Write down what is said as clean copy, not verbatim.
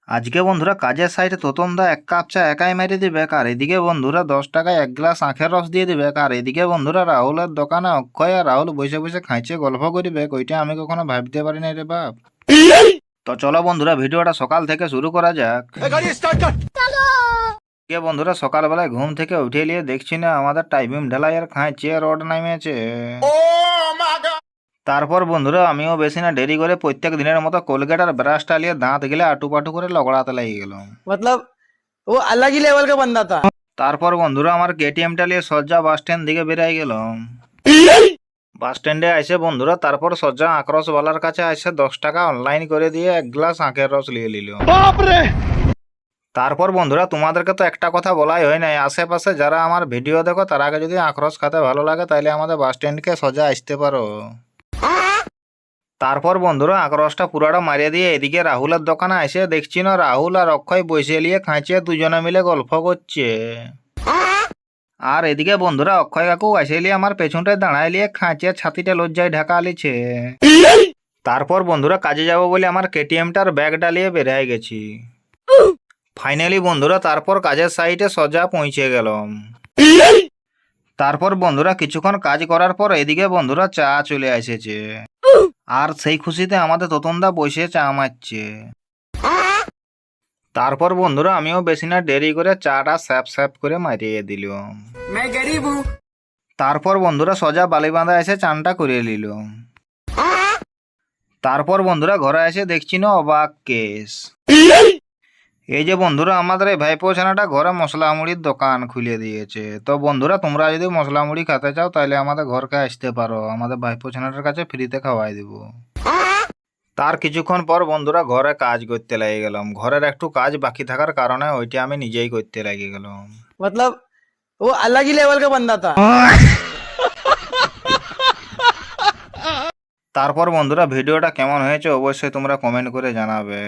আজকে বন্ধুরা কাজের সাইডে তোতনদা এক কাপ চা একাই মেরে দিবে, আর এদিকে বন্ধুরা 10 টাকায় এক গ্লাস আখের রস দিয়ে দিবে, আর এদিকে বন্ধুরা রাহুলের দোকানে অক্ষয় আর রাহুল বসে বসে খাইছে গল্প করিবে। ওইটা আমি কখনো ভাবতে পারি না রে বাপ। তো চলো বন্ধুরা ভিডিওটা সকাল থেকে শুরু করা যাক। বন্ধুরা সকালবেলায় ঘুম থেকে উঠে নিয়ে দেখছি না আমাদের টাইমিং ঢালাইয়ের খাইছে রড নামিয়েছে। তারপর বন্ধুরা আমিও বেশি না দেরি করে প্রত্যেক দিনের মতো কোলগেট আর ব্রাশটা নিয়ে দাঁত গেলে আটু পাটু করে লগড়াতে লেগে গেল। मतलब वो अलग ही लेवल का बंदा था। তারপর বন্ধুরা আমার কেটিএমটা নিয়ে সজ্জা বাস স্ট্যান্ড দিকে বেরিয়ে গেল। বাস স্ট্যান্ডে আসে বন্ধুরা, তারপর সজ্জা আখরসওয়ালার কাছে আসে 10 টাকা অনলাইন করে দিয়ে এক গ্লাস আখের রস নিয়ে নিল। তারপর বন্ধুরা তোমাদেরকে তো একটা কথা বলাই হয় নাই, আশেপাশে যারা আমার ভিডিও দেখো তার আগে যদি আখরস খেতে ভালো লাগে তাহলে আমাদের বাস স্ট্যান্ডকে সজ্জা আসতে পারো। তারপর বন্ধুরা আখরসটা পুরাটা মারিয়ে দিয়ে এদিকে রাহুলের দোকানে এসে দেখছি না রাহুল আর অক্ষয় বসে নিয়ে খাইছে, দুজনে মিলে গল্প করছে। আর এদিকে বন্ধুরা অক্ষয় কাকু এসে নিয়ে আমার পেছনটায় দাঁড়ায় নিয়ে খাইছে, ছাতিটা লজ্জায় ঢাকা লিছে। তারপর বন্ধুরা কাজে যাব বলে আমার কেটিএমটার ব্যাগটা নিয়ে বেরিয়ে গেছি। ফাইনালি বন্ধুরা তারপর কাজের সাইটে সোজা পৌঁছে গেলাম। তারপর বন্ধুরা কিছুক্ষণ কাজ করার পর এদিকে বন্ধুরা চা চলে এসেছে, আর সেই খুশিতে আমাদের তোতনদা বসে চা মারছে। তারপর বন্ধুরা আমিও বেশি না দেরি করে চাটা স্যাপ স্যাপ করে মারিয়ে দিলাম। তারপর বন্ধুরা সোজা বালিবাঁধা এসে চানটা করে নিল। তারপর বন্ধুরা ঘরে এসে দেখছি না অবাক কেস। এই যে বন্ধুরা আমাদের এই ভাইপো ছানাটা ঘরে মশলা মুড়ির দোকান খুলে দিয়েছে। তো বন্ধুরা তোমরা যদি মশলা মুড়ি খেতে চাও তাহলে আমাদের ঘরকে আসতে পারো, আমাদের ভাইপো ছানাটার কাছে ফ্রিতে খাওয়াই দিব। তার কিছুক্ষণ পর বন্ধুরা ঘরে কাজ করতে লেগে গেলাম। ঘরের একটু কাজ বাকি থাকার কারণে ওইটা আমি নিজেই করতে লেগে গেলাম। मतलब वो अलग ही लेवल का बंदा था। তারপর বন্ধুরা ভিডিওটা কেমন হয়েছে অবশ্যই তোমরা কমেন্ট করে জানাবে।